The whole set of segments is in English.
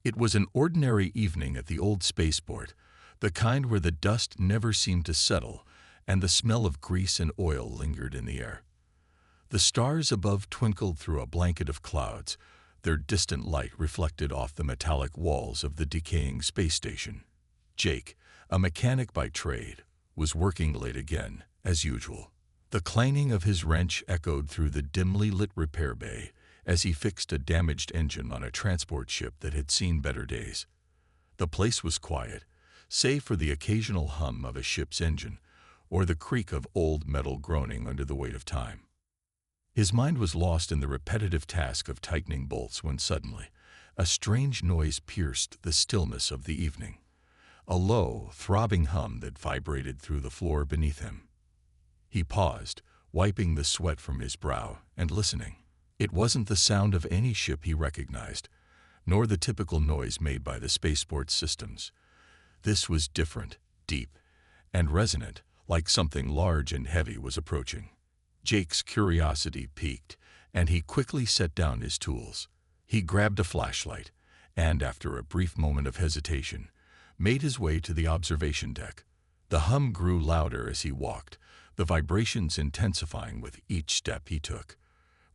It was an ordinary evening at the old spaceport, the kind where the dust never seemed to settle and the smell of grease and oil lingered in the air. The stars above twinkled through a blanket of clouds, their distant light reflected off the metallic walls of the decaying space station. Jake, a mechanic by trade, was working late again, as usual. The clanging of his wrench echoed through the dimly lit repair bay as he fixed a damaged engine on a transport ship that had seen better days. The place was quiet, save for the occasional hum of a ship's engine or the creak of old metal groaning under the weight of time. His mind was lost in the repetitive task of tightening bolts when suddenly a strange noise pierced the stillness of the evening, a low, throbbing hum that vibrated through the floor beneath him. He paused, wiping the sweat from his brow and listening. It wasn't the sound of any ship he recognized, nor the typical noise made by the spaceport systems. This was different, deep, and resonant, like something large and heavy was approaching. Jake's curiosity piqued, and he quickly set down his tools. He grabbed a flashlight, and after a brief moment of hesitation, made his way to the observation deck. The hum grew louder as he walked, the vibrations intensifying with each step he took.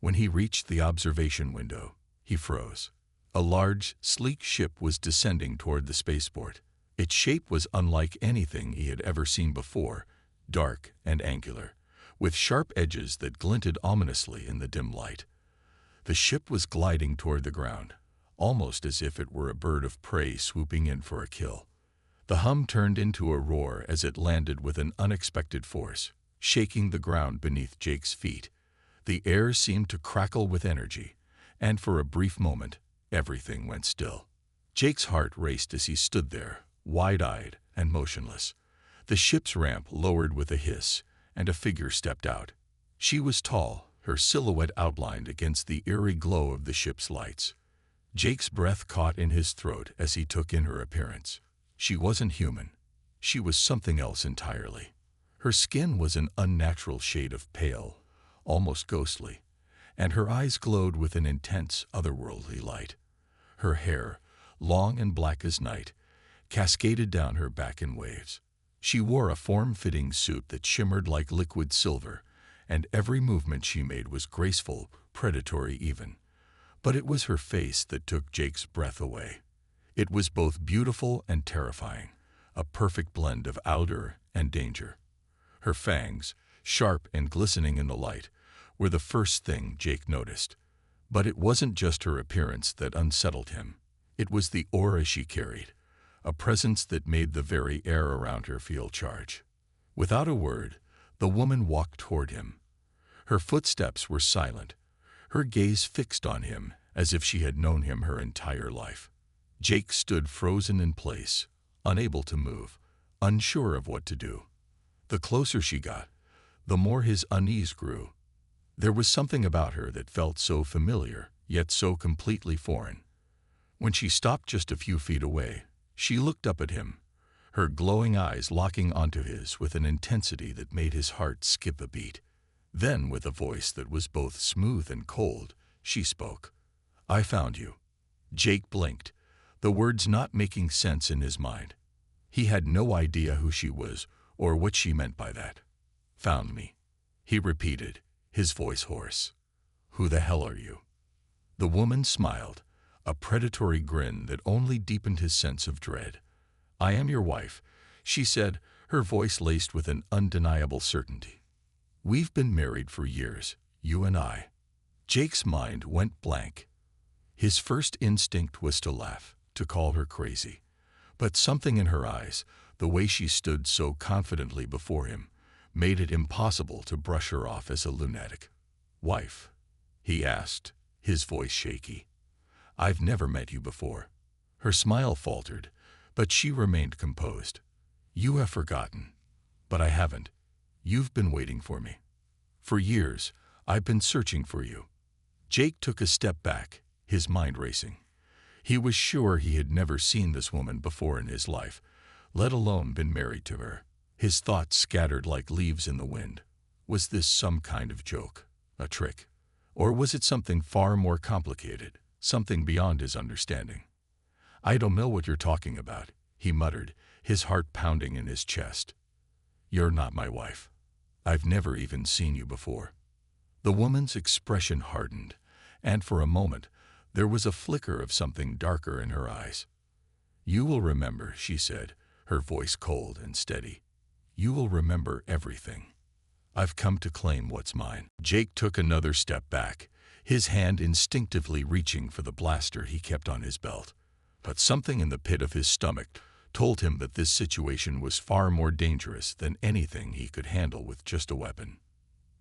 When he reached the observation window, he froze. A large, sleek ship was descending toward the spaceport. Its shape was unlike anything he had ever seen before, dark and angular, with sharp edges that glinted ominously in the dim light. The ship was gliding toward the ground, almost as if it were a bird of prey swooping in for a kill. The hum turned into a roar as it landed with an unexpected force, shaking the ground beneath Jake's feet. The air seemed to crackle with energy, and for a brief moment, everything went still. Jake's heart raced as he stood there, wide-eyed and motionless. The ship's ramp lowered with a hiss, and a figure stepped out. She was tall, her silhouette outlined against the eerie glow of the ship's lights. Jake's breath caught in his throat as he took in her appearance. She wasn't human. She was something else entirely. Her skin was an unnatural shade of pale, almost ghostly, and her eyes glowed with an intense, otherworldly light. Her hair, long and black as night, cascaded down her back in waves. She wore a form-fitting suit that shimmered like liquid silver, and every movement she made was graceful, predatory even. But it was her face that took Jake's breath away. It was both beautiful and terrifying, a perfect blend of allure and danger. Her fangs, sharp and glistening in the light, were the first thing Jake noticed. But it wasn't just her appearance that unsettled him. It was the aura she carried, a presence that made the very air around her feel charged. Without a word, the woman walked toward him. Her footsteps were silent, her gaze fixed on him as if she had known him her entire life. Jake stood frozen in place, unable to move, unsure of what to do. The closer she got, the more his unease grew. There was something about her that felt so familiar, yet so completely foreign. When she stopped just a few feet away, she looked up at him, her glowing eyes locking onto his with an intensity that made his heart skip a beat. Then, with a voice that was both smooth and cold, she spoke. "I found you." Jake blinked, the words not making sense in his mind. He had no idea who she was or what she meant by that. "Found me," he repeated, his voice hoarse. "Who the hell are you?" The woman smiled, a predatory grin that only deepened his sense of dread. "I am your wife," she said, her voice laced with an undeniable certainty. "We've been married for years, you and I." Jake's mind went blank. His first instinct was to laugh, to call her crazy. But something in her eyes, the way she stood so confidently before him, made it impossible to brush her off as a lunatic. "Wife?" he asked, his voice shaky. "I've never met you before." Her smile faltered, but she remained composed. "You have forgotten, but I haven't. You've been waiting for me. For years, I've been searching for you." Jake took a step back, his mind racing. He was sure he had never seen this woman before in his life, let alone been married to her. His thoughts scattered like leaves in the wind. Was this some kind of joke, a trick? Or was it something far more complicated, something beyond his understanding? "I don't know what you're talking about," he muttered, his heart pounding in his chest. "You're not my wife. I've never even seen you before." The woman's expression hardened, and for a moment there was a flicker of something darker in her eyes. "You will remember," she said, her voice cold and steady. "You will remember everything. I've come to claim what's mine." Jake took another step back, his hand instinctively reaching for the blaster he kept on his belt. But something in the pit of his stomach told him that this situation was far more dangerous than anything he could handle with just a weapon.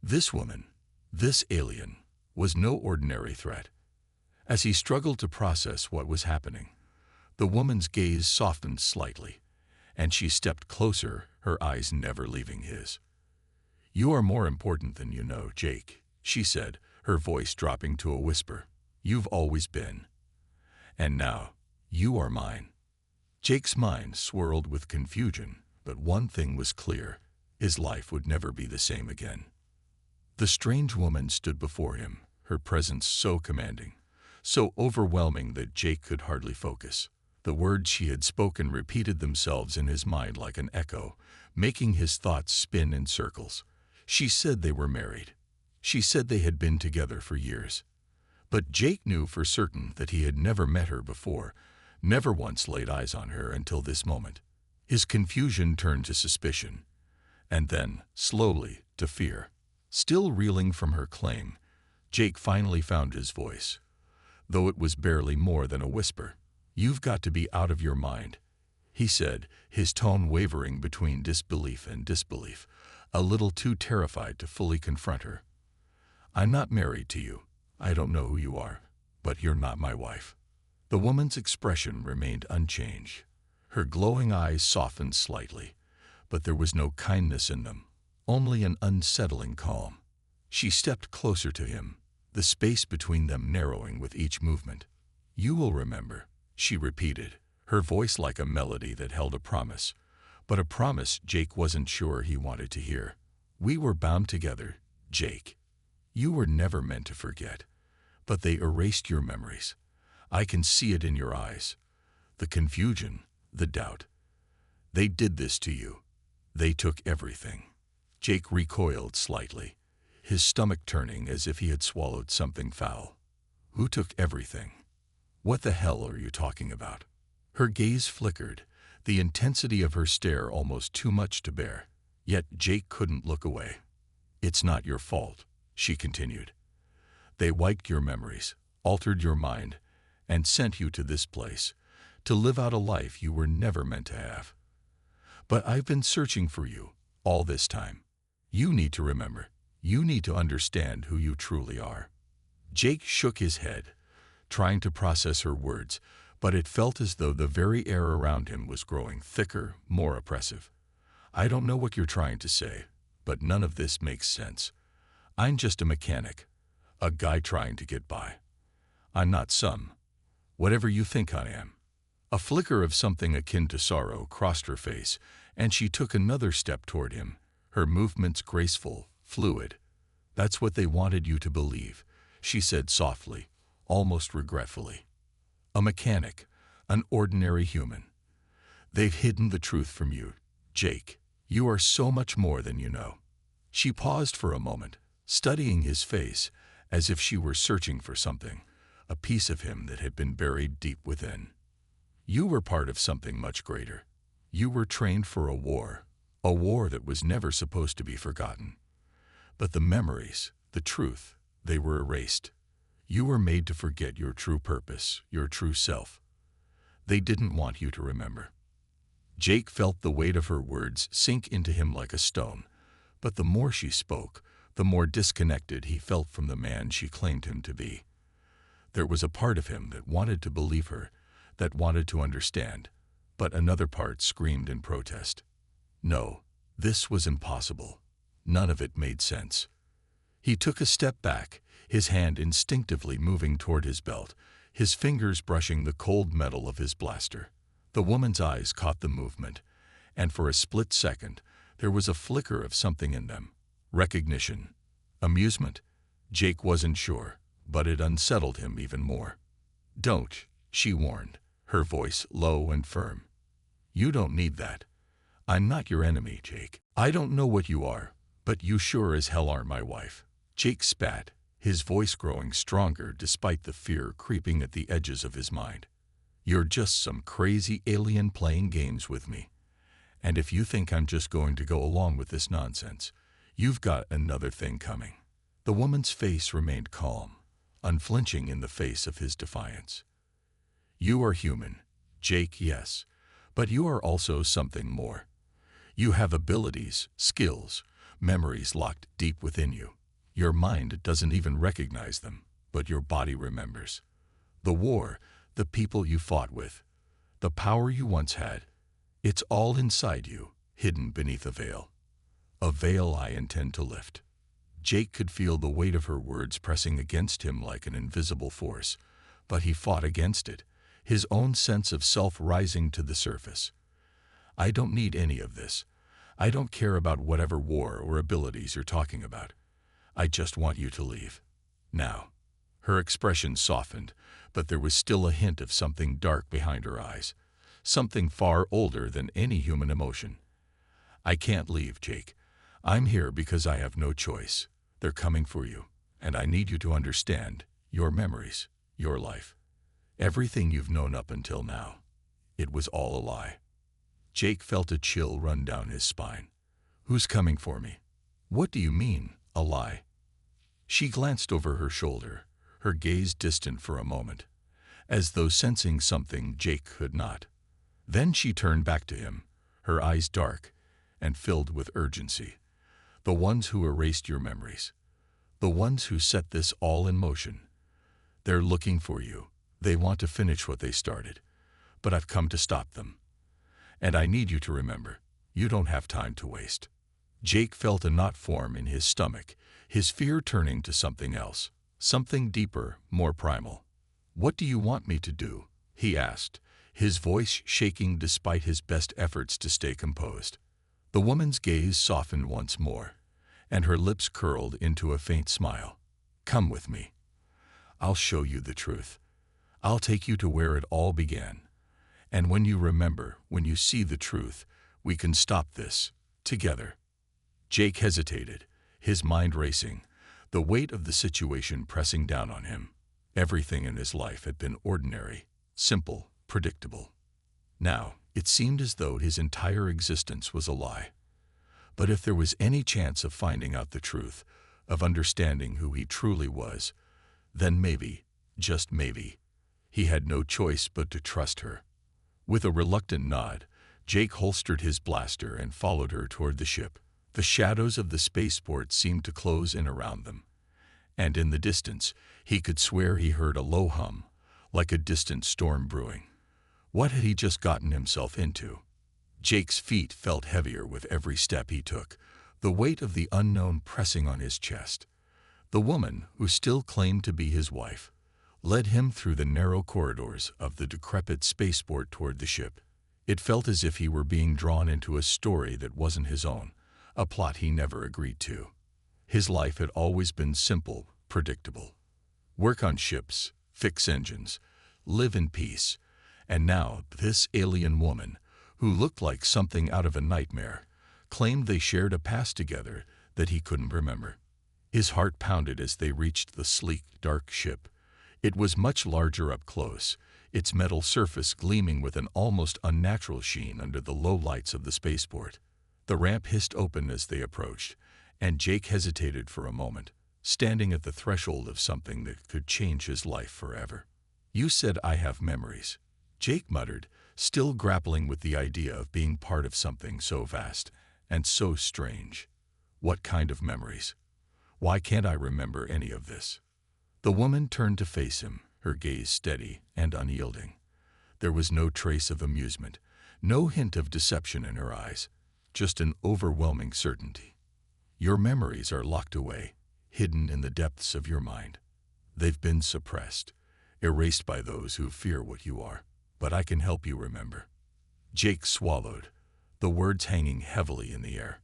This woman, this alien, was no ordinary threat. As he struggled to process what was happening, the woman's gaze softened slightly, and she stepped closer, her eyes never leaving his. "You are more important than you know, Jake," she said, her voice dropping to a whisper. "You've always been. And now, you are mine." Jake's mind swirled with confusion, but one thing was clear: his life would never be the same again. The strange woman stood before him, her presence so commanding, so overwhelming that Jake could hardly focus. The words she had spoken repeated themselves in his mind like an echo, making his thoughts spin in circles. She said they were married. She said they had been together for years. But Jake knew for certain that he had never met her before, never once laid eyes on her until this moment. His confusion turned to suspicion, and then, slowly, to fear. Still reeling from her claim, Jake finally found his voice, though it was barely more than a whisper. "You've got to be out of your mind," he said, his tone wavering between disbelief and disbelief, a little too terrified to fully confront her. "I'm not married to you. I don't know who you are, but you're not my wife." The woman's expression remained unchanged. Her glowing eyes softened slightly, but there was no kindness in them, only an unsettling calm. She stepped closer to him, the space between them narrowing with each movement. "You will remember," she repeated, her voice like a melody that held a promise, but a promise Jake wasn't sure he wanted to hear. "We were bound together, Jake. You were never meant to forget, but they erased your memories. I can see it in your eyes. The confusion, the doubt. They did this to you. They took everything." Jake recoiled slightly, his stomach turning as if he had swallowed something foul. "Who took everything? What the hell are you talking about?" Her gaze flickered, the intensity of her stare almost too much to bear. Yet Jake couldn't look away. "It's not your fault," she continued. "They wiped your memories, altered your mind, and sent you to this place, to live out a life you were never meant to have. But I've been searching for you all this time. You need to remember. You need to understand who you truly are." Jake shook his head, trying to process her words, but it felt as though the very air around him was growing thicker, more oppressive. "I don't know what you're trying to say, but none of this makes sense. I'm just a mechanic, a guy trying to get by. I'm not whatever you think I am." A flicker of something akin to sorrow crossed her face, and she took another step toward him, her movements graceful, fluid. "That's what they wanted you to believe," she said softly, almost regretfully. "A mechanic, an ordinary human. They've hidden the truth from you, Jake. You are so much more than you know." She paused for a moment, studying his face as if she were searching for something, a piece of him that had been buried deep within. "You were part of something much greater. You were trained for a war that was never supposed to be forgotten. But the memories, the truth, they were erased. You were made to forget your true purpose, your true self. They didn't want you to remember." Jake felt the weight of her words sink into him like a stone, but the more she spoke, the more disconnected he felt from the man she claimed him to be. There was a part of him that wanted to believe her, that wanted to understand, but another part screamed in protest. No, this was impossible. None of it made sense. He took a step back, his hand instinctively moving toward his belt, his fingers brushing the cold metal of his blaster. The woman's eyes caught the movement, and for a split second, there was a flicker of something in them. Recognition. Amusement. Jake wasn't sure, but it unsettled him even more. "Don't," she warned, her voice low and firm. "You don't need that. I'm not your enemy, Jake. I don't know what you are, but you sure as hell aren't my wife." Jake spat, his voice growing stronger despite the fear creeping at the edges of his mind. "You're just some crazy alien playing games with me. And if you think I'm just going to go along with this nonsense, you've got another thing coming." The woman's face remained calm, unflinching in the face of his defiance. "You are human, Jake, yes, but you are also something more. You have abilities, skills, memories locked deep within you. Your mind doesn't even recognize them, but your body remembers. The war, the people you fought with, the power you once had, it's all inside you, hidden beneath a veil. A veil I intend to lift." Jake could feel the weight of her words pressing against him like an invisible force, but he fought against it, his own sense of self rising to the surface. "I don't need any of this. I don't care about whatever war or abilities you're talking about. I just want you to leave. Now." Her expression softened, but there was still a hint of something dark behind her eyes, something far older than any human emotion. "I can't leave, Jake. I'm here because I have no choice. They're coming for you, and I need you to understand your memories, your life. Everything you've known up until now. It was all a lie." Jake felt a chill run down his spine. "Who's coming for me? What do you mean, a lie?" She glanced over her shoulder, her gaze distant for a moment, as though sensing something Jake could not. Then she turned back to him, her eyes dark and filled with urgency. "The ones who erased your memories. The ones who set this all in motion. They're looking for you. They want to finish what they started. But I've come to stop them. And I need you to remember, you don't have time to waste." Jake felt a knot form in his stomach, his fear turning to something else, something deeper, more primal. "What do you want me to do?" he asked, his voice shaking despite his best efforts to stay composed. The woman's gaze softened once more, and her lips curled into a faint smile. "Come with me. I'll show you the truth. I'll take you to where it all began. And when you remember, when you see the truth, we can stop this, together." Jake hesitated, his mind racing, the weight of the situation pressing down on him. Everything in his life had been ordinary, simple, predictable. Now, it seemed as though his entire existence was a lie. But if there was any chance of finding out the truth, of understanding who he truly was, then maybe, just maybe, he had no choice but to trust her. With a reluctant nod, Jake holstered his blaster and followed her toward the ship. The shadows of the spaceport seemed to close in around them, and in the distance, he could swear he heard a low hum, like a distant storm brewing. What had he just gotten himself into? Jake's feet felt heavier with every step he took, the weight of the unknown pressing on his chest. The woman, who still claimed to be his wife, led him through the narrow corridors of the decrepit spaceport toward the ship. It felt as if he were being drawn into a story that wasn't his own, a plot he never agreed to. His life had always been simple, predictable. Work on ships, fix engines, live in peace. And now this alien woman, who looked like something out of a nightmare, claimed they shared a past together that he couldn't remember. His heart pounded as they reached the sleek, dark ship. It was much larger up close, its metal surface gleaming with an almost unnatural sheen under the low lights of the spaceport. The ramp hissed open as they approached, and Jake hesitated for a moment, standing at the threshold of something that could change his life forever. "You said I have memories," Jake muttered, still grappling with the idea of being part of something so vast and so strange. "What kind of memories? Why can't I remember any of this?" The woman turned to face him, her gaze steady and unyielding. There was no trace of amusement, no hint of deception in her eyes, just an overwhelming certainty. "Your memories are locked away, hidden in the depths of your mind. They've been suppressed, erased by those who fear what you are. But I can help you remember." Jake swallowed, the words hanging heavily in the air.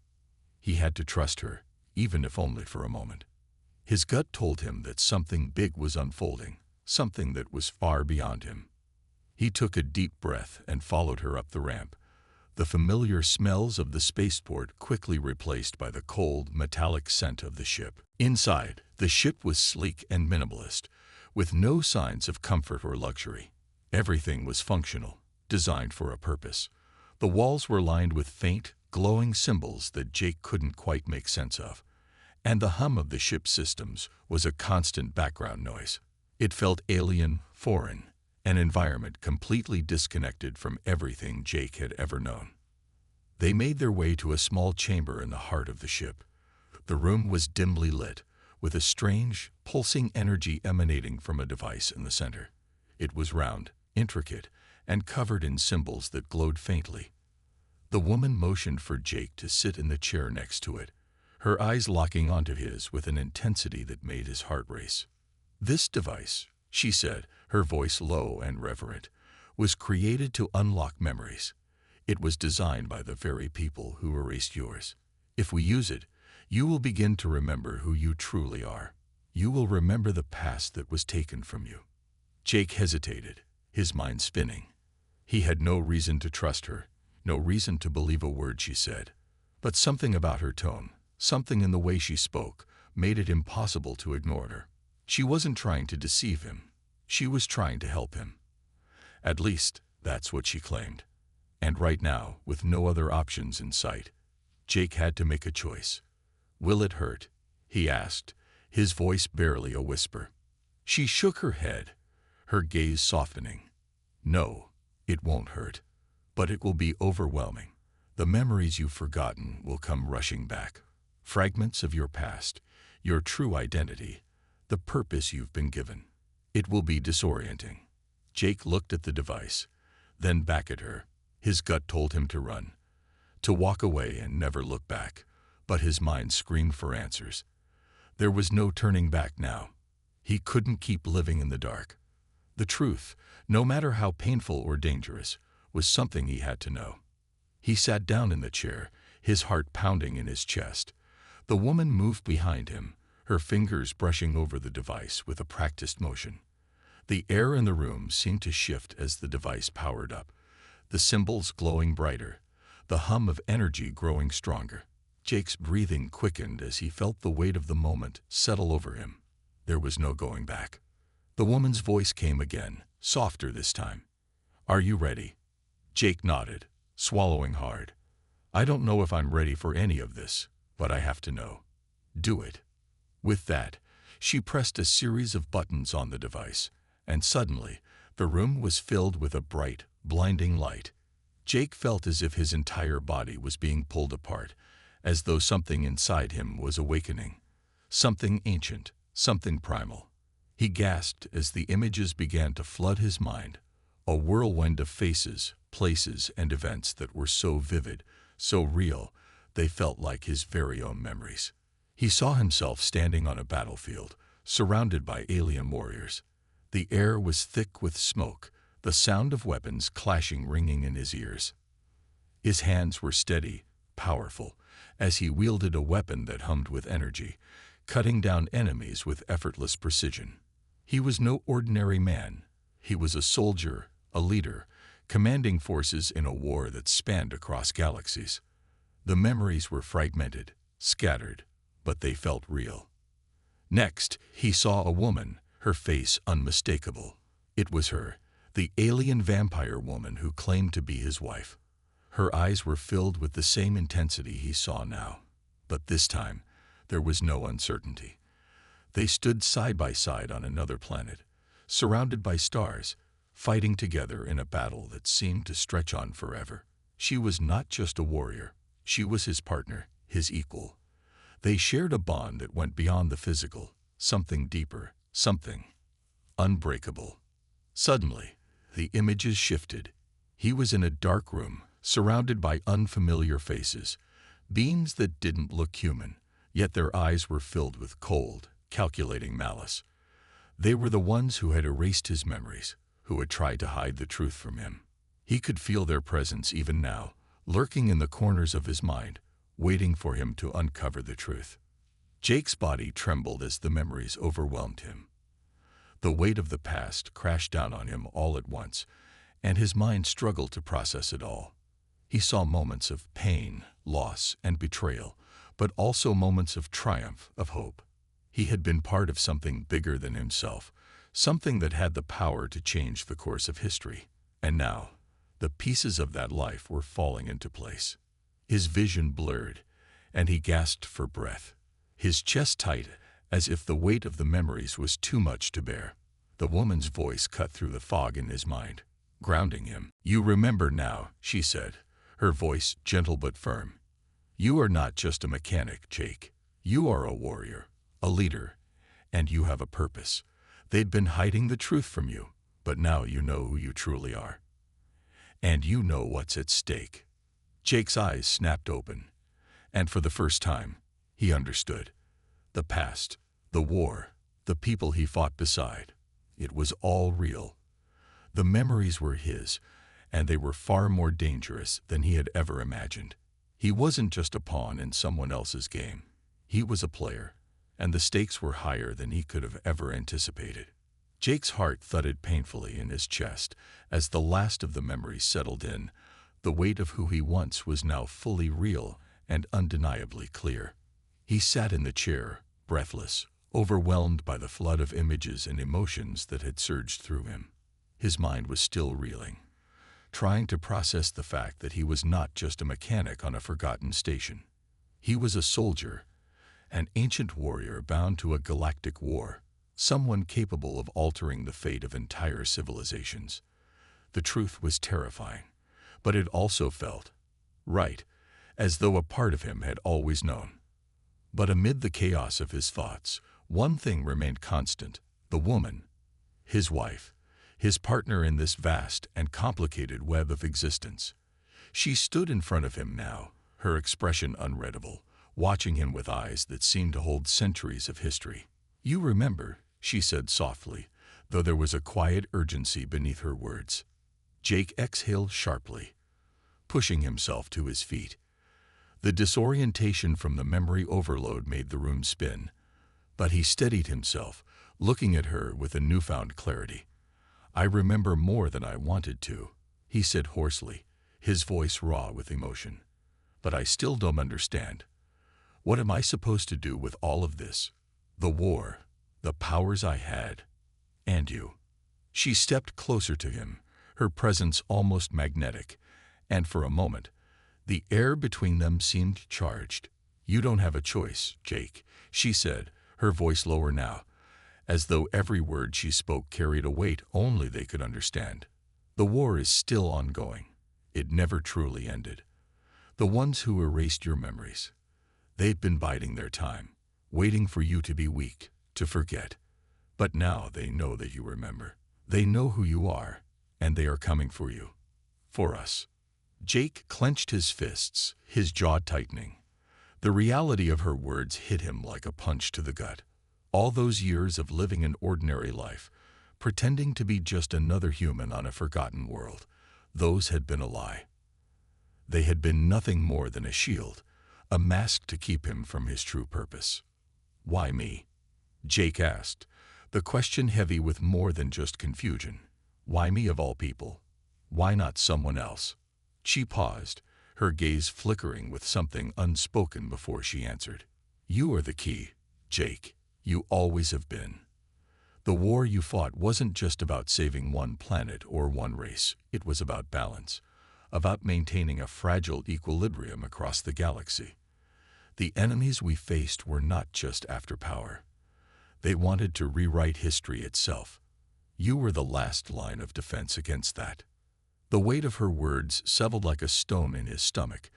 He had to trust her, even if only for a moment. His gut told him that something big was unfolding, something that was far beyond him. He took a deep breath and followed her up the ramp. The familiar smells of the spaceport quickly replaced by the cold, metallic scent of the ship. Inside, the ship was sleek and minimalist, with no signs of comfort or luxury. Everything was functional, designed for a purpose. The walls were lined with faint, glowing symbols that Jake couldn't quite make sense of, and the hum of the ship's systems was a constant background noise. It felt alien, foreign, an environment completely disconnected from everything Jake had ever known. They made their way to a small chamber in the heart of the ship. The room was dimly lit, with a strange, pulsing energy emanating from a device in the center. It was round, intricate, and covered in symbols that glowed faintly. The woman motioned for Jake to sit in the chair next to it, her eyes locking onto his with an intensity that made his heart race. "This device," she said, her voice low and reverent, "was created to unlock memories. It was designed by the very people who erased yours. If we use it, you will begin to remember who you truly are. You will remember the past that was taken from you." Jake hesitated, his mind spinning. He had no reason to trust her, no reason to believe a word she said. But something about her tone, something in the way she spoke, made it impossible to ignore her. She wasn't trying to deceive him. She was trying to help him. At least, that's what she claimed. And right now, with no other options in sight, Jake had to make a choice. "Will it hurt?" he asked, his voice barely a whisper. She shook her head, her gaze softening. "No, it won't hurt, but it will be overwhelming. The memories you've forgotten will come rushing back. Fragments of your past, your true identity, the purpose you've been given. It will be disorienting." Jake looked at the device, then back at her. His gut told him to run, to walk away and never look back, but his mind screamed for answers. There was no turning back now. He couldn't keep living in the dark. The truth, no matter how painful or dangerous, was something he had to know. He sat down in the chair, his heart pounding in his chest. The woman moved behind him, her fingers brushing over the device with a practiced motion. The air in the room seemed to shift as the device powered up, the symbols glowing brighter, the hum of energy growing stronger. Jake's breathing quickened as he felt the weight of the moment settle over him. There was no going back. The woman's voice came again, softer this time. "Are you ready?" Jake nodded, swallowing hard. "I don't know if I'm ready for any of this, but I have to know. Do it." With that, she pressed a series of buttons on the device, and suddenly, the room was filled with a bright, blinding light. Jake felt as if his entire body was being pulled apart, as though something inside him was awakening. Something ancient, something primal. He gasped as the images began to flood his mind, a whirlwind of faces, places, and events that were so vivid, so real, they felt like his very own memories. He saw himself standing on a battlefield, surrounded by alien warriors. The air was thick with smoke, the sound of weapons clashing ringing in his ears. His hands were steady, powerful, as he wielded a weapon that hummed with energy, cutting down enemies with effortless precision. He was no ordinary man. He was a soldier, a leader, commanding forces in a war that spanned across galaxies. The memories were fragmented, scattered, but they felt real. Next, he saw a woman, her face unmistakable. It was her, the alien vampire woman who claimed to be his wife. Her eyes were filled with the same intensity he saw now. But this time, there was no uncertainty. They stood side by side on another planet, surrounded by stars, fighting together in a battle that seemed to stretch on forever. She was not just a warrior. She was his partner, his equal. They shared a bond that went beyond the physical, something deeper, something unbreakable. Suddenly, the images shifted. He was in a dark room, surrounded by unfamiliar faces, beings that didn't look human, yet their eyes were filled with cold, calculating malice. They were the ones who had erased his memories, who had tried to hide the truth from him. He could feel their presence even now, lurking in the corners of his mind, waiting for him to uncover the truth. Jake's body trembled as the memories overwhelmed him. The weight of the past crashed down on him all at once, and his mind struggled to process it all. He saw moments of pain, loss, and betrayal, but also moments of triumph, of hope. He had been part of something bigger than himself, something that had the power to change the course of history. And now, the pieces of that life were falling into place. His vision blurred, and he gasped for breath, his chest tight, as if the weight of the memories was too much to bear. The woman's voice cut through the fog in his mind, grounding him. "You remember now," she said, her voice gentle but firm. "You are not just a mechanic, Jake. You are a warrior, a leader, and you have a purpose. They'd been hiding the truth from you, but now you know who you truly are. And you know what's at stake." Jake's eyes snapped open, and for the first time, he understood. The past, the war, the people he fought beside. It was all real. The memories were his, and they were far more dangerous than he had ever imagined. He wasn't just a pawn in someone else's game. He was a player, and the stakes were higher than he could have ever anticipated. Jake's heart thudded painfully in his chest as the last of the memories settled in. The weight of who he once was now fully real and undeniably clear. He sat in the chair, breathless, overwhelmed by the flood of images and emotions that had surged through him. His mind was still reeling, trying to process the fact that he was not just a mechanic on a forgotten station. He was a soldier, an ancient warrior bound to a galactic war, someone capable of altering the fate of entire civilizations. The truth was terrifying, but it also felt right, as though a part of him had always known. But amid the chaos of his thoughts, one thing remained constant: the woman, his wife, his partner in this vast and complicated web of existence. She stood in front of him now, her expression unreadable, watching him with eyes that seemed to hold centuries of history. "You remember," she said softly, though there was a quiet urgency beneath her words. Jake exhaled sharply, pushing himself to his feet. The disorientation from the memory overload made the room spin, but he steadied himself, looking at her with a newfound clarity. "I remember more than I wanted to," he said hoarsely, his voice raw with emotion. "But I still don't understand. What am I supposed to do with all of this? The war, the powers I had, and you." She stepped closer to him, her presence almost magnetic, and for a moment, the air between them seemed charged. "You don't have a choice, Jake," she said, her voice lower now, as though every word she spoke carried a weight only they could understand. "The war is still ongoing. It never truly ended. The ones who erased your memories, they've been biding their time, waiting for you to be weak, to forget. But now they know that you remember. They know who you are, and they are coming for you. For us." Jake clenched his fists, his jaw tightening. The reality of her words hit him like a punch to the gut. All those years of living an ordinary life, pretending to be just another human on a forgotten world, those had been a lie. They had been nothing more than a shield, a mask to keep him from his true purpose. "Why me?" Jake asked, the question heavy with more than just confusion. Why me of all people? Why not someone else? She paused, her gaze flickering with something unspoken before she answered. "You are the key, Jake. You always have been. The war you fought wasn't just about saving one planet or one race. It was about balance, about maintaining a fragile equilibrium across the galaxy. The enemies we faced were not just after power. They wanted to rewrite history itself. You were the last line of defense against that." The weight of her words settled like a stone in his stomach,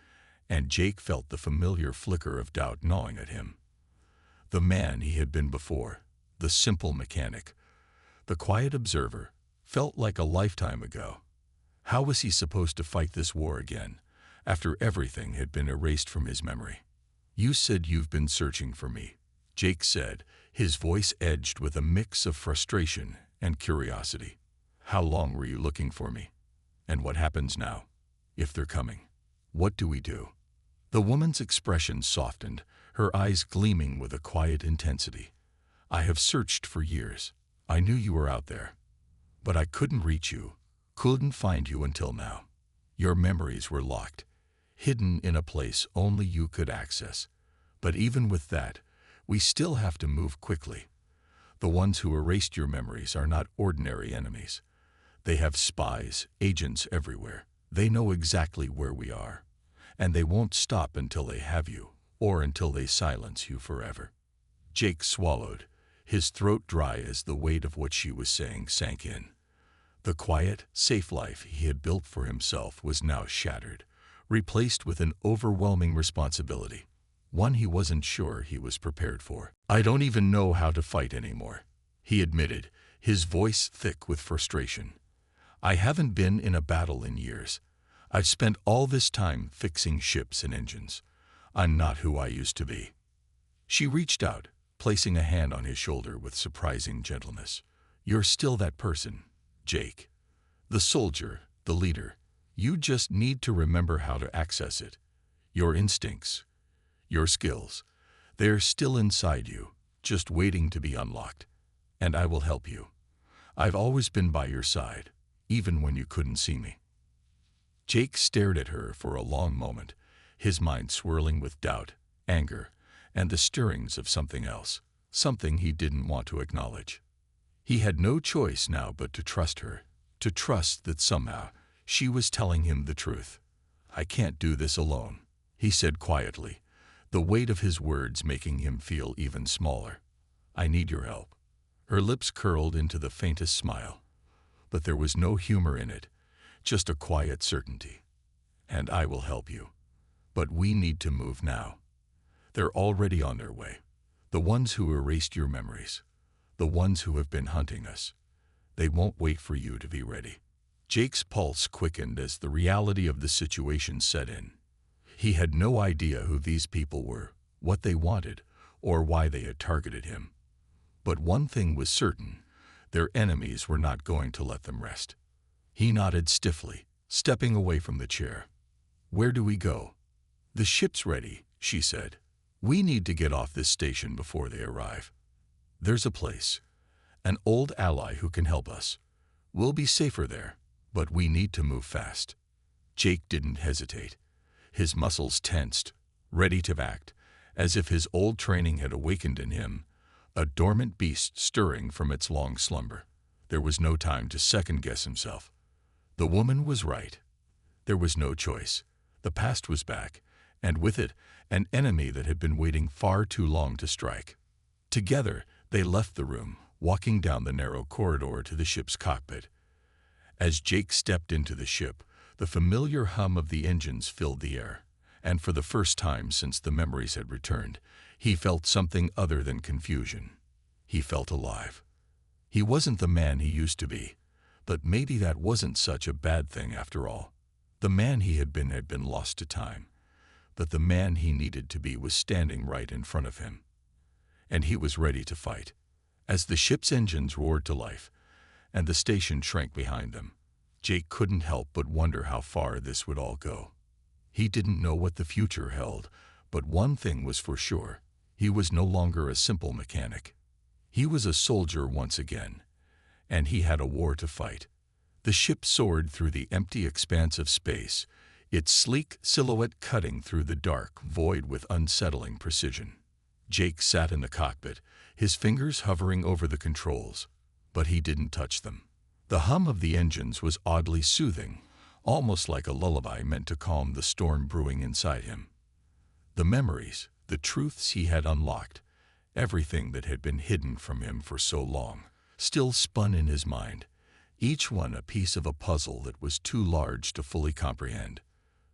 and Jake felt the familiar flicker of doubt gnawing at him. The man he had been before, the simple mechanic, the quiet observer, felt like a lifetime ago. How was he supposed to fight this war again, after everything had been erased from his memory? "You said you've been searching for me," Jake said, his voice edged with a mix of frustration and curiosity. "How long were you looking for me? And what happens now? If they're coming, what do we do?" The woman's expression softened, her eyes gleaming with a quiet intensity. "I have searched for years. I knew you were out there. But I couldn't reach you. Couldn't find you until now. Your memories were locked, hidden in a place only you could access. But even with that, we still have to move quickly. The ones who erased your memories are not ordinary enemies. They have spies, agents everywhere. They know exactly where we are. And they won't stop until they have you, or until they silence you forever. Jake swallowed, his throat dry as the weight of what she was saying sank in. The quiet, safe life he had built for himself was now shattered, replaced with an overwhelming responsibility, one he wasn't sure he was prepared for. "I don't even know how to fight anymore," he admitted, his voice thick with frustration. "I haven't been in a battle in years. I've spent all this time fixing ships and engines. I'm not who I used to be." She reached out, placing a hand on his shoulder with surprising gentleness. "You're still that person, Jake. The soldier, the leader. You just need to remember how to access it. Your instincts, your skills, they're still inside you, just waiting to be unlocked. And I will help you. I've always been by your side, even when you couldn't see me." Jake stared at her for a long moment, his mind swirling with doubt, anger, and the stirrings of something else, something he didn't want to acknowledge. He had no choice now but to trust her, to trust that somehow she was telling him the truth. "I can't do this alone," he said quietly, the weight of his words making him feel even smaller. "I need your help." Her lips curled into the faintest smile, but there was no humor in it, just a quiet certainty. "And I will help you. But we need to move now. They're already on their way. The ones who erased your memories. The ones who have been hunting us. They won't wait for you to be ready." Jake's pulse quickened as the reality of the situation set in. He had no idea who these people were, what they wanted, or why they had targeted him. But one thing was certain: their enemies were not going to let them rest. He nodded stiffly, stepping away from the chair. "Where do we go?" "The ship's ready," she said. "We need to get off this station before they arrive. There's a place, an old ally who can help us. We'll be safer there, but we need to move fast." Jake didn't hesitate. His muscles tensed, ready to act, as if his old training had awakened in him, a dormant beast stirring from its long slumber. There was no time to second-guess himself. The woman was right. There was no choice. The past was back, and with it, an enemy that had been waiting far too long to strike. Together, they left the room, walking down the narrow corridor to the ship's cockpit. As Jake stepped into the ship, the familiar hum of the engines filled the air, and for the first time since the memories had returned, he felt something other than confusion. He felt alive. He wasn't the man he used to be, but maybe that wasn't such a bad thing after all. The man he had been lost to time, but the man he needed to be was standing right in front of him. And he was ready to fight. As the ship's engines roared to life, and the station shrank behind them, Jake couldn't help but wonder how far this would all go. He didn't know what the future held, but one thing was for sure: he was no longer a simple mechanic. He was a soldier once again, and he had a war to fight. The ship soared through the empty expanse of space, its sleek silhouette cutting through the dark void with unsettling precision. Jake sat in the cockpit, his fingers hovering over the controls, but he didn't touch them. The hum of the engines was oddly soothing, almost like a lullaby meant to calm the storm brewing inside him. The memories, the truths he had unlocked, everything that had been hidden from him for so long, still spun in his mind, each one a piece of a puzzle that was too large to fully comprehend.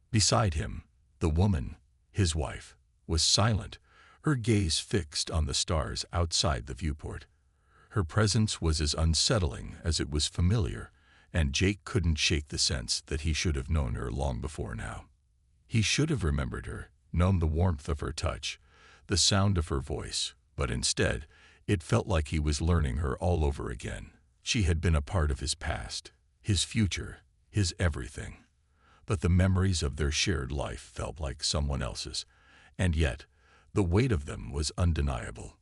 Beside him, the woman, his wife, was silent, her gaze fixed on the stars outside the viewport. Her presence was as unsettling as it was familiar, and Jake couldn't shake the sense that he should have known her long before now. He should have remembered her, known the warmth of her touch, the sound of her voice, but instead, it felt like he was learning her all over again. She had been a part of his past, his future, his everything. But the memories of their shared life felt like someone else's, and yet, the weight of them was undeniable.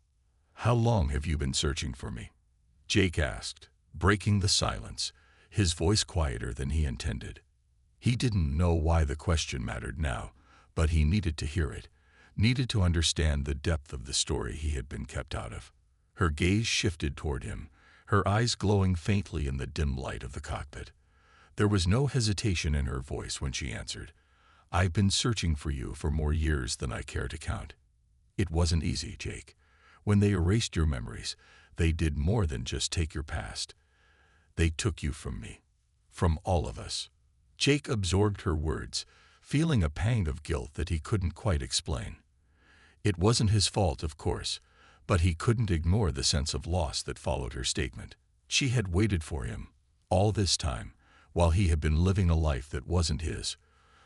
"How long have you been searching for me?" Jake asked, breaking the silence, his voice quieter than he intended. He didn't know why the question mattered now, but he needed to hear it, needed to understand the depth of the story he had been kept out of. Her gaze shifted toward him, her eyes glowing faintly in the dim light of the cockpit. There was no hesitation in her voice when she answered, "I've been searching for you for more years than I care to count. It wasn't easy, Jake. When they erased your memories, they did more than just take your past. They took you from me, from all of us." Jake absorbed her words, feeling a pang of guilt that he couldn't quite explain. It wasn't his fault, of course, but he couldn't ignore the sense of loss that followed her statement. She had waited for him, all this time, while he had been living a life that wasn't his.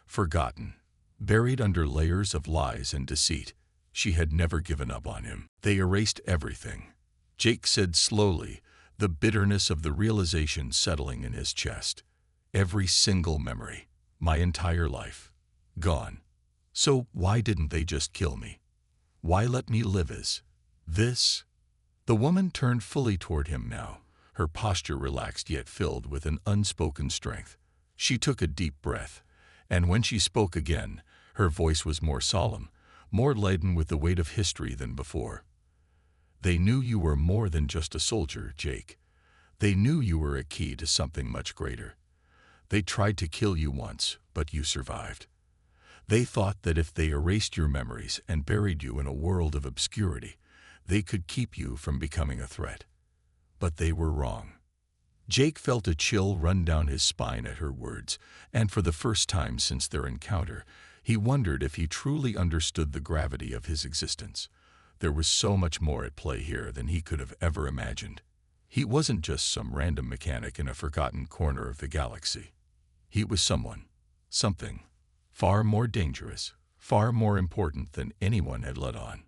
Forgotten, buried under layers of lies and deceit. She had never given up on him. They erased everything. Jake said slowly, the bitterness of the realization settling in his chest. Every single memory, my entire life, gone. So why didn't they just kill me? Why let me live as this? The woman turned fully toward him now, her posture relaxed yet filled with an unspoken strength. She took a deep breath, and when she spoke again, her voice was more solemn, more laden with the weight of history than before. They knew you were more than just a soldier, Jake. They knew you were a key to something much greater. They tried to kill you once, but you survived. They thought that if they erased your memories and buried you in a world of obscurity, they could keep you from becoming a threat. But they were wrong. Jake felt a chill run down his spine at her words, and for the first time since their encounter, he wondered if he truly understood the gravity of his existence. There was so much more at play here than he could have ever imagined. He wasn't just some random mechanic in a forgotten corner of the galaxy. He was someone, something, far more dangerous, far more important than anyone had let on.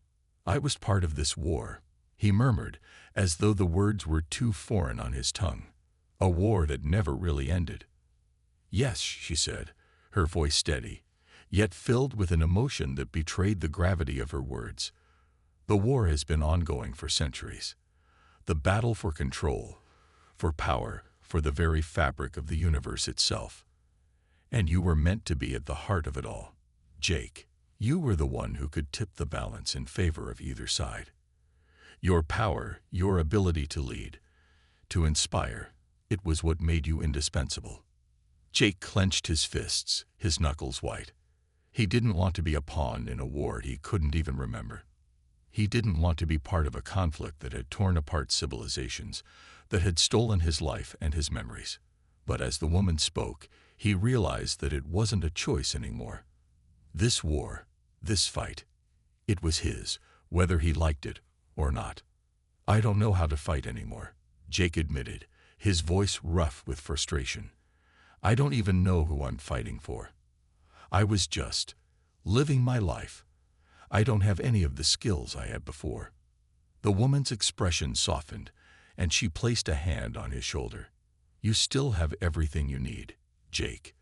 "I was part of this war," he murmured, as though the words were too foreign on his tongue. "A war that never really ended." "Yes," she said, her voice steady, yet filled with an emotion that betrayed the gravity of her words. "The war has been ongoing for centuries. The battle for control, for power, for the very fabric of the universe itself. And you were meant to be at the heart of it all. Jake, you were the one who could tip the balance in favor of either side. Your power, your ability to lead, to inspire, it was what made you indispensable." Jake clenched his fists, his knuckles white. He didn't want to be a pawn in a war he couldn't even remember. He didn't want to be part of a conflict that had torn apart civilizations, that had stolen his life and his memories. But as the woman spoke, he realized that it wasn't a choice anymore. This war, this fight, it was his, whether he liked it or not. "I don't know how to fight anymore," Jake admitted, his voice rough with frustration. "I don't even know who I'm fighting for. I was just living my life. I don't have any of the skills I had before." The woman's expression softened, and she placed a hand on his shoulder. "You still have everything you need, Jake.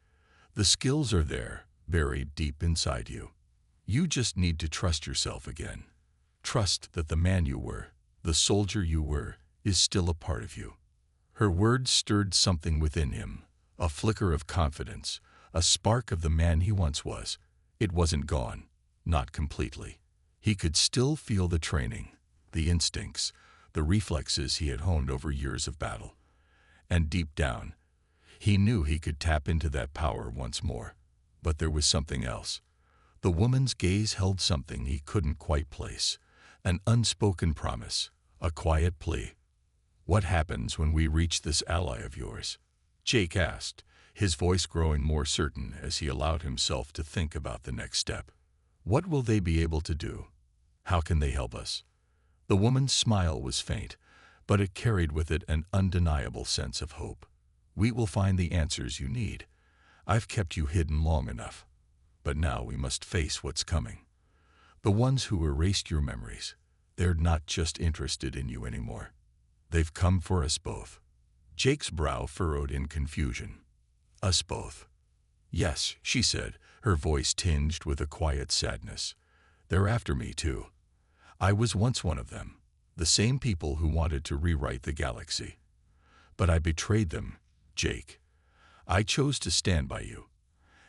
The skills are there, buried deep inside you. You just need to trust yourself again. Trust that the man you were, the soldier you were, is still a part of you." Her words stirred something within him, a flicker of confidence, a spark of the man he once was. It wasn't gone, not completely. He could still feel the training, the instincts, the reflexes he had honed over years of battle. And deep down, he knew he could tap into that power once more. But there was something else. The woman's gaze held something he couldn't quite place, an unspoken promise, a quiet plea. "What happens when we reach this ally of yours?" Jake asked, his voice growing more certain as he allowed himself to think about the next step. "What will they be able to do? How can they help us?" The woman's smile was faint, but it carried with it an undeniable sense of hope. "We will find the answers you need. I've kept you hidden long enough. But now we must face what's coming. The ones who erased your memories, they're not just interested in you anymore. They've come for us both." Jake's brow furrowed in confusion. "Us both?" "Yes," she said, her voice tinged with a quiet sadness. "They're after me, too. I was once one of them, the same people who wanted to rewrite the galaxy. But I betrayed them, Jake. I chose to stand by you.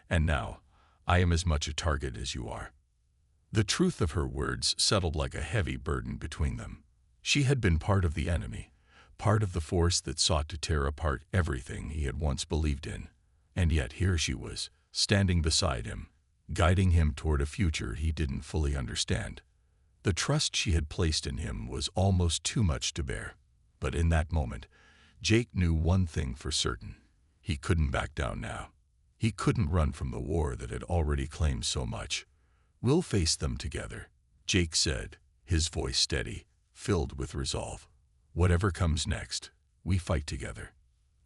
And now, I am as much a target as you are." The truth of her words settled like a heavy burden between them. She had been part of the enemy, part of the force that sought to tear apart everything he had once believed in. And yet here she was, standing beside him, guiding him toward a future he didn't fully understand. The trust she had placed in him was almost too much to bear. But in that moment, Jake knew one thing for certain. He couldn't back down now. He couldn't run from the war that had already claimed so much. "We'll face them together," Jake said, his voice steady, filled with resolve. "Whatever comes next, we fight together."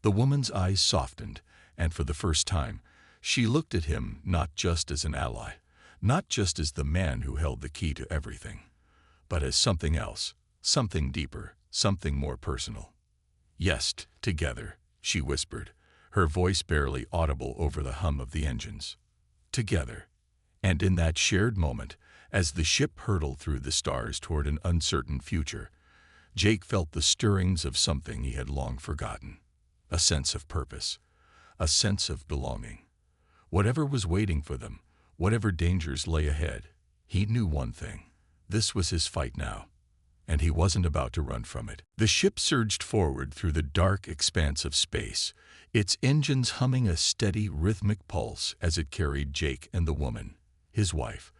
The woman's eyes softened, and for the first time, she looked at him not just as an ally, not just as the man who held the key to everything, but as something else, something deeper, something more personal. "Yes, together," she whispered, her voice barely audible over the hum of the engines. "Together." And in that shared moment, as the ship hurtled through the stars toward an uncertain future, Jake felt the stirrings of something he had long forgotten. A sense of purpose, a sense of belonging. Whatever was waiting for them, whatever dangers lay ahead, he knew one thing. This was his fight now, and he wasn't about to run from it. The ship surged forward through the dark expanse of space, its engines humming a steady, rhythmic pulse as it carried Jake and the woman, his wife,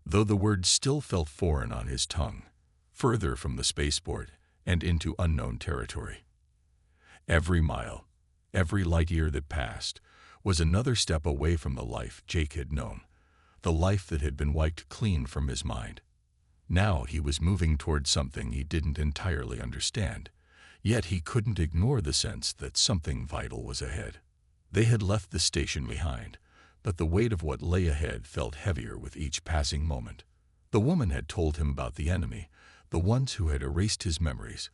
though the words still felt foreign on his tongue, further from the spaceport and into unknown territory. Every mile, every light year that passed, was another step away from the life Jake had known, the life that had been wiped clean from his mind. Now he was moving toward something he didn't entirely understand, yet he couldn't ignore the sense that something vital was ahead. They had left the station behind, but the weight of what lay ahead felt heavier with each passing moment. The woman had told him about the enemy, the ones who had erased his memories,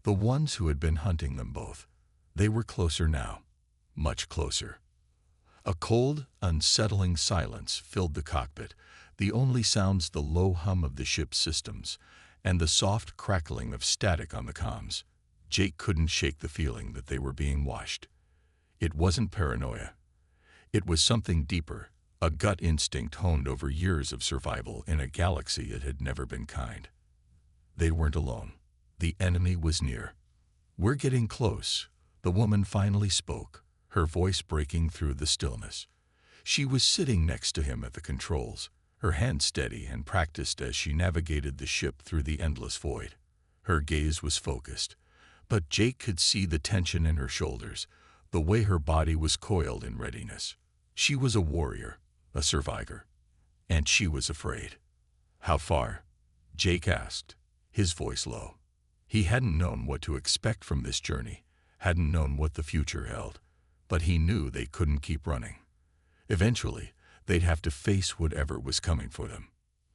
the ones who had been hunting them both. They were closer now, much closer. A cold, unsettling silence filled the cockpit, the only sounds the low hum of the ship's systems and the soft crackling of static on the comms. Jake couldn't shake the feeling that they were being watched. It wasn't paranoia. It was something deeper, a gut instinct honed over years of survival in a galaxy that had never been kind. They weren't alone. The enemy was near. "We're getting close," the woman finally spoke, her voice breaking through the stillness. She was sitting next to him at the controls, her hand steady and practiced as she navigated the ship through the endless void. Her gaze was focused, but Jake could see the tension in her shoulders, the way her body was coiled in readiness. She was a warrior, a survivor, and she was afraid. "How far?" Jake asked, his voice low. He hadn't known what to expect from this journey, hadn't known what the future held, but he knew they couldn't keep running. Eventually, they'd have to face whatever was coming for them.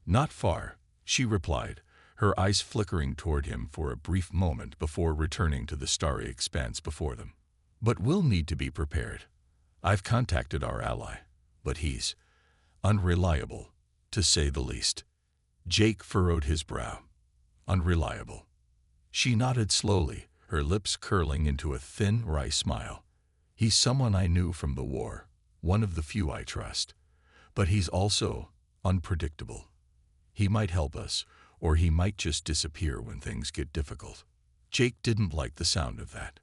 "Not far," she replied, her eyes flickering toward him for a brief moment before returning to the starry expanse before them. "But we'll need to be prepared. I've contacted our ally, but he's unreliable, to say the least." Jake furrowed his brow. "Unreliable." She nodded slowly, her lips curling into a thin, wry smile. "He's someone I knew from the war, one of the few I trust. But he's also unpredictable. He might help us, or he might just disappear when things get difficult." Jake didn't like the sound of that.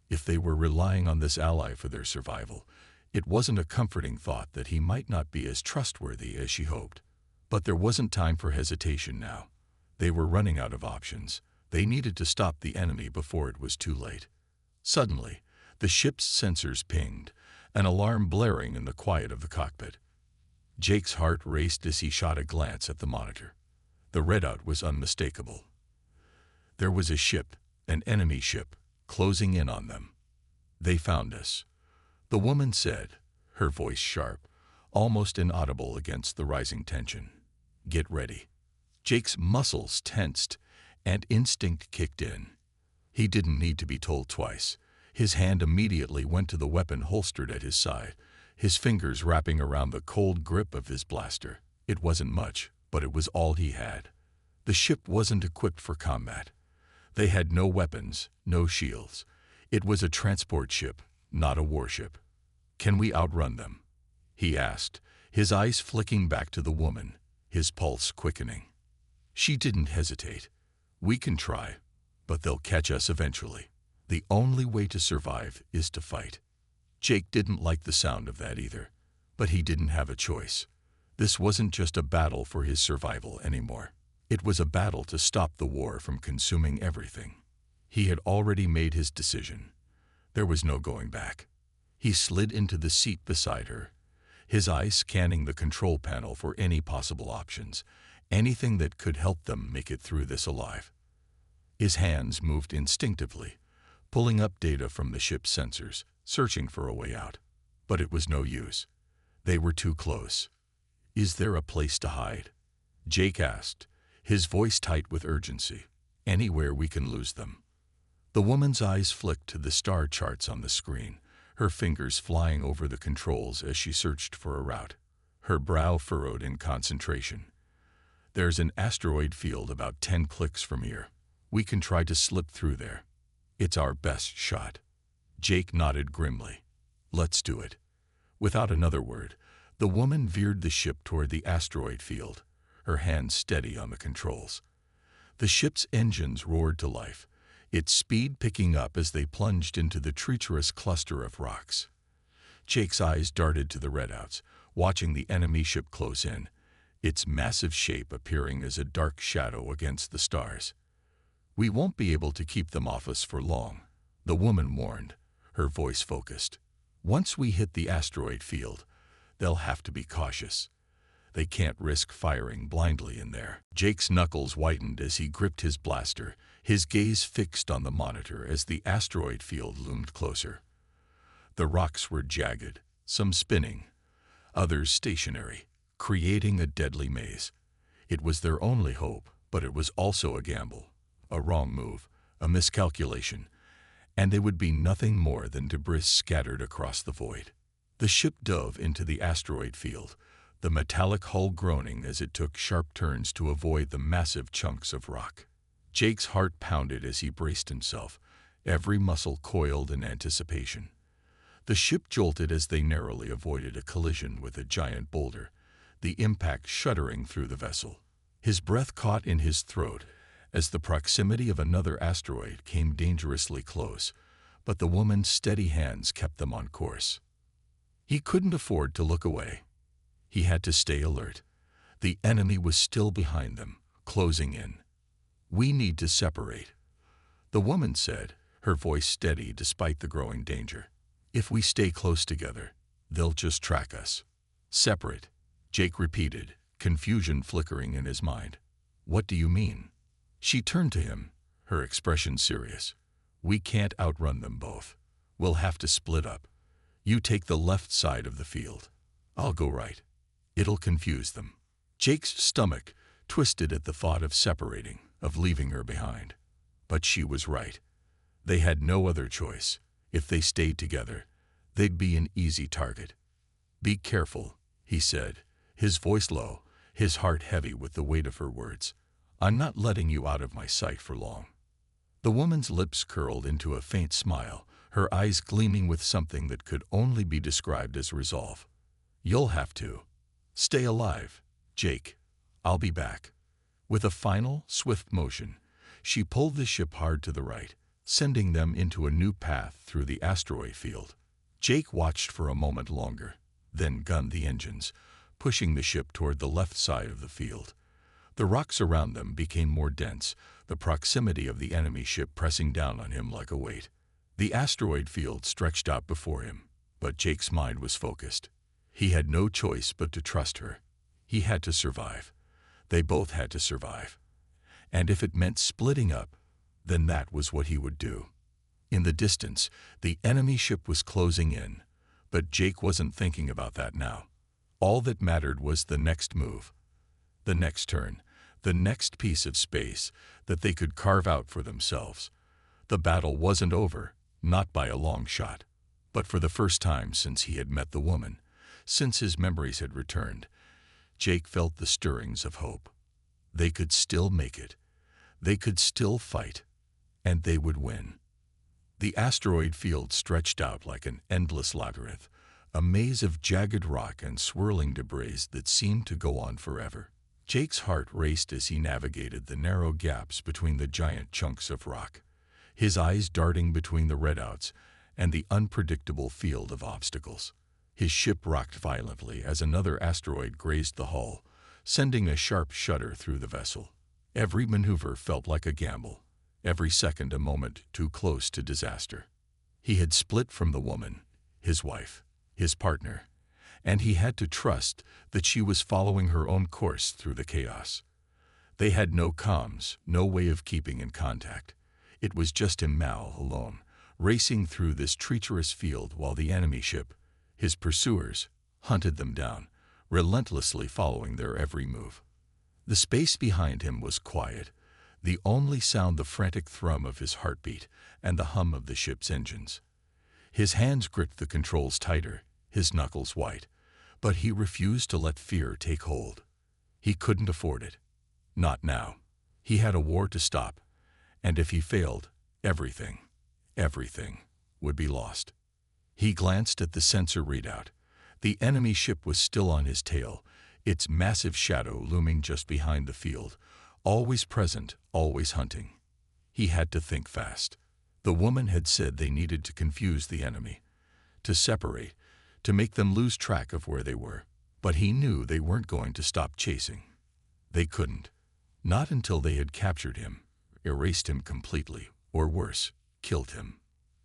If they were relying on this ally for their survival, it wasn't a comforting thought that he might not be as trustworthy as she hoped. But there wasn't time for hesitation now. They were running out of options. They needed to stop the enemy before it was too late. Suddenly, the ship's sensors pinged, an alarm blaring in the quiet of the cockpit. Jake's heart raced as he shot a glance at the monitor. The readout was unmistakable. There was a ship, an enemy ship, closing in on them. "They found us," the woman said, her voice sharp, almost inaudible against the rising tension. "Get ready." Jake's muscles tensed, and instinct kicked in. He didn't need to be told twice. His hand immediately went to the weapon holstered at his side, his fingers wrapping around the cold grip of his blaster. It wasn't much, but it was all he had. The ship wasn't equipped for combat. They had no weapons, no shields. It was a transport ship, not a warship. Can we outrun them? He asked, his eyes flicking back to the woman, his pulse quickening. She didn't hesitate. We can try, but they'll catch us eventually. The only way to survive is to fight. Jake didn't like the sound of that either, but he didn't have a choice. This wasn't just a battle for his survival anymore. It was a battle to stop the war from consuming everything. He had already made his decision. There was no going back. He slid into the seat beside her, his eyes scanning the control panel for any possible options, anything that could help them make it through this alive. His hands moved instinctively, pulling up data from the ship's sensors, searching for a way out. But it was no use. They were too close. Is there a place to hide? Jake asked, his voice tight with urgency. Anywhere we can lose them. The woman's eyes flicked to the star charts on the screen, her fingers flying over the controls as she searched for a route. Her brow furrowed in concentration. There's an asteroid field about 10 clicks from here. We can try to slip through there. It's our best shot. Jake nodded grimly. Let's do it. Without another word, the woman veered the ship toward the asteroid field, her hands steady on the controls. The ship's engines roared to life, its speed picking up as they plunged into the treacherous cluster of rocks. Jake's eyes darted to the redouts, watching the enemy ship close in, its massive shape appearing as a dark shadow against the stars. We won't be able to keep them off us for long, the woman warned, her voice focused. Once we hit the asteroid field, they'll have to be cautious. They can't risk firing blindly in there. Jake's knuckles whitened as he gripped his blaster, his gaze fixed on the monitor as the asteroid field loomed closer. The rocks were jagged, some spinning, others stationary, creating a deadly maze. It was their only hope, but it was also a gamble, a wrong move, a miscalculation, and they would be nothing more than debris scattered across the void. The ship dove into the asteroid field, the metallic hull groaning as it took sharp turns to avoid the massive chunks of rock. Jake's heart pounded as he braced himself, every muscle coiled in anticipation. The ship jolted as they narrowly avoided a collision with a giant boulder, the impact shuddering through the vessel. His breath caught in his throat as the proximity of another asteroid came dangerously close, but the woman's steady hands kept them on course. He couldn't afford to look away. He had to stay alert. The enemy was still behind them, closing in. We need to separate, the woman said, her voice steady despite the growing danger. If we stay close together, they'll just track us. Separate, Jake repeated, confusion flickering in his mind. What do you mean? She turned to him, her expression serious. We can't outrun them both. We'll have to split up. You take the left side of the field. I'll go right. It'll confuse them. Jake's stomach twisted at the thought of separating, of leaving her behind. But she was right. They had no other choice. If they stayed together, they'd be an easy target. Be careful, he said, his voice low, his heart heavy with the weight of her words. I'm not letting you out of my sight for long. The woman's lips curled into a faint smile, her eyes gleaming with something that could only be described as resolve. You'll have to. Stay alive, Jake. I'll be back. With a final, swift motion, she pulled the ship hard to the right, sending them into a new path through the asteroid field. Jake watched for a moment longer, then gunned the engines, pushing the ship toward the left side of the field. The rocks around them became more dense, the proximity of the enemy ship pressing down on him like a weight. The asteroid field stretched out before him, but Jake's mind was focused. He had no choice but to trust her. He had to survive. They both had to survive. And if it meant splitting up, then that was what he would do. In the distance, the enemy ship was closing in, but Jake wasn't thinking about that now. All that mattered was the next move, the next turn, the next piece of space that they could carve out for themselves. The battle wasn't over, not by a long shot. But for the first time since he had met the woman, since his memories had returned, Jake felt the stirrings of hope. They could still make it. They could still fight, and they would win. The asteroid field stretched out like an endless labyrinth, a maze of jagged rock and swirling debris that seemed to go on forever. Jake's heart raced as he navigated the narrow gaps between the giant chunks of rock, his eyes darting between the redouts and the unpredictable field of obstacles. His ship rocked violently as another asteroid grazed the hull, sending a sharp shudder through the vessel. Every maneuver felt like a gamble, every second a moment too close to disaster. He had split from the woman, his wife, his partner, and he had to trust that she was following her own course through the chaos. They had no comms, no way of keeping in contact. It was just him now, alone, racing through this treacherous field while the enemy ship, his pursuers, hunted them down, relentlessly following their every move. The space behind him was quiet, the only sound the frantic thrum of his heartbeat and the hum of the ship's engines. His hands gripped the controls tighter, his knuckles white, but he refused to let fear take hold. He couldn't afford it. Not now. He had a war to stop, and if he failed, everything would be lost. He glanced at the sensor readout. The enemy ship was still on his tail, its massive shadow looming just behind the field, always present, always hunting. He had to think fast. The woman had said they needed to confuse the enemy, to separate, to make them lose track of where they were. But he knew they weren't going to stop chasing. They couldn't. Not until they had captured him, erased him completely, or worse, killed him.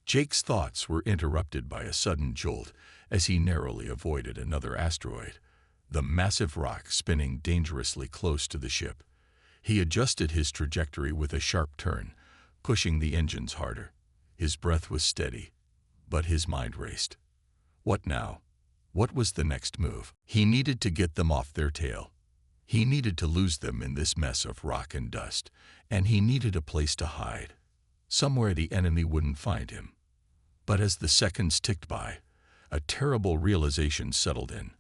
Jake's thoughts were interrupted by a sudden jolt as he narrowly avoided another asteroid, the massive rock spinning dangerously close to the ship. He adjusted his trajectory with a sharp turn, pushing the engines harder. His breath was steady, but his mind raced. What now? What was the next move? He needed to get them off their tail. He needed to lose them in this mess of rock and dust, and he needed a place to hide, somewhere the enemy wouldn't find him. But as the seconds ticked by, a terrible realization settled in.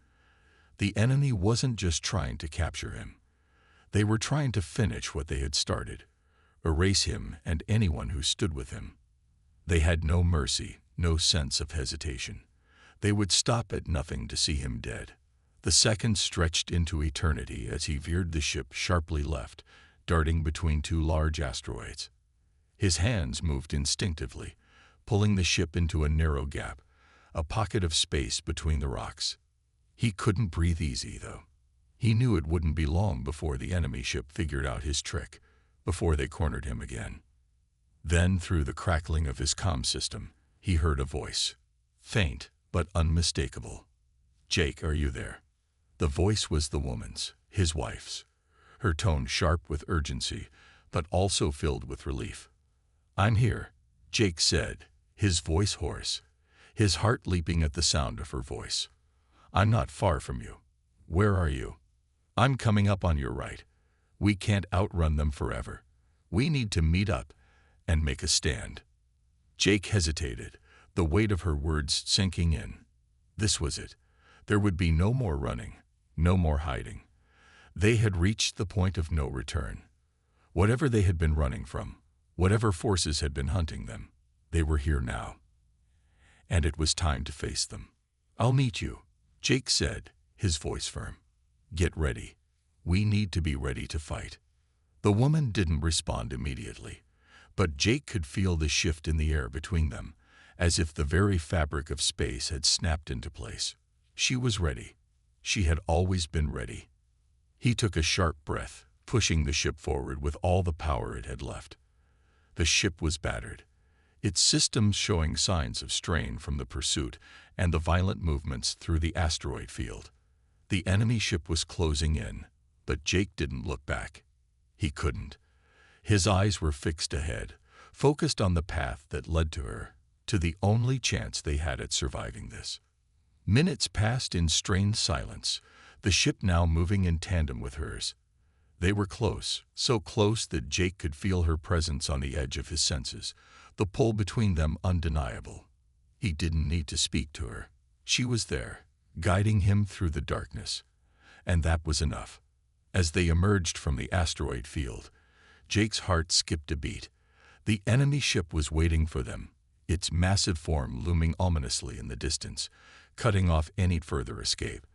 The enemy wasn't just trying to capture him. They were trying to finish what they had started, erase him and anyone who stood with him. They had no mercy, no sense of hesitation. They would stop at nothing to see him dead. The seconds stretched into eternity as he veered the ship sharply left, darting between two large asteroids. His hands moved instinctively, pulling the ship into a narrow gap, a pocket of space between the rocks. He couldn't breathe easy, though. He knew it wouldn't be long before the enemy ship figured out his trick, before they cornered him again. Then, through the crackling of his comm system, he heard a voice, faint but unmistakable. "Jake, are you there?" The voice was the woman's, his wife's, her tone sharp with urgency, but also filled with relief. "I'm here," Jake said, his voice hoarse, his heart leaping at the sound of her voice. "I'm not far from you. Where are you?" "I'm coming up on your right. We can't outrun them forever. We need to meet up and make a stand." Jake hesitated, the weight of her words sinking in. This was it. There would be no more running, no more hiding. They had reached the point of no return. Whatever they had been running from, whatever forces had been hunting them, they were here now. And it was time to face them. "I'll meet you," Jake said, his voice firm. "Get ready. We need to be ready to fight." The woman didn't respond immediately, but Jake could feel the shift in the air between them, as if the very fabric of space had snapped into place. She was ready. She had always been ready. He took a sharp breath, pushing the ship forward with all the power it had left. The ship was battered, its systems showing signs of strain from the pursuit and the violent movements through the asteroid field. The enemy ship was closing in, but Jake didn't look back. He couldn't. His eyes were fixed ahead, focused on the path that led to her, to the only chance they had at surviving this. Minutes passed in strained silence, the ship now moving in tandem with hers. They were close, so close that Jake could feel her presence on the edge of his senses, the pull between them undeniable. He didn't need to speak to her. She was there, guiding him through the darkness. And that was enough. As they emerged from the asteroid field, Jake's heart skipped a beat. The enemy ship was waiting for them, its massive form looming ominously in the distance, cutting off any further escape.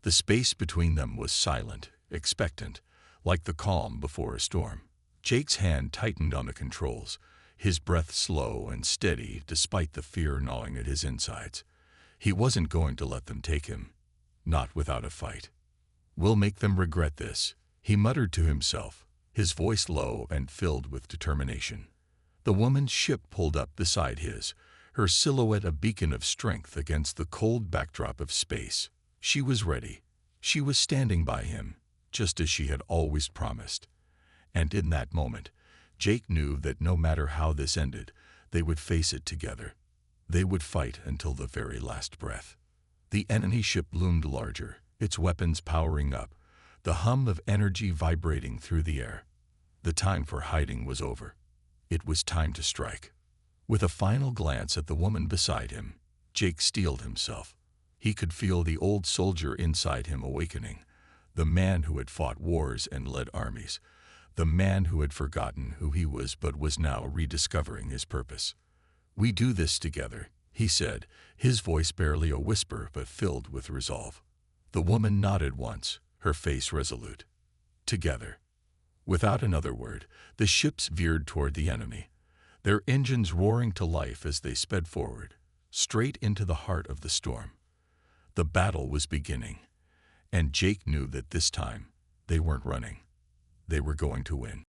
The space between them was silent, expectant, like the calm before a storm. Jake's hand tightened on the controls, his breath slow and steady despite the fear gnawing at his insides. He wasn't going to let them take him, not without a fight. "We'll make them regret this," he muttered to himself, his voice low and filled with determination. The woman's ship pulled up beside his, her silhouette a beacon of strength against the cold backdrop of space. She was ready. She was standing by him, just as she had always promised. And in that moment, Jake knew that no matter how this ended, they would face it together. They would fight until the very last breath. The enemy ship loomed larger, its weapons powering up, the hum of energy vibrating through the air. The time for hiding was over. It was time to strike. With a final glance at the woman beside him, Jake steeled himself. He could feel the old soldier inside him awakening, the man who had fought wars and led armies, the man who had forgotten who he was but was now rediscovering his purpose. "We do this together," he said, his voice barely a whisper but filled with resolve. The woman nodded once, her face resolute. Together. Without another word, the ships veered toward the enemy, their engines roaring to life as they sped forward, straight into the heart of the storm. The battle was beginning, and Jake knew that this time they weren't running. They were going to win.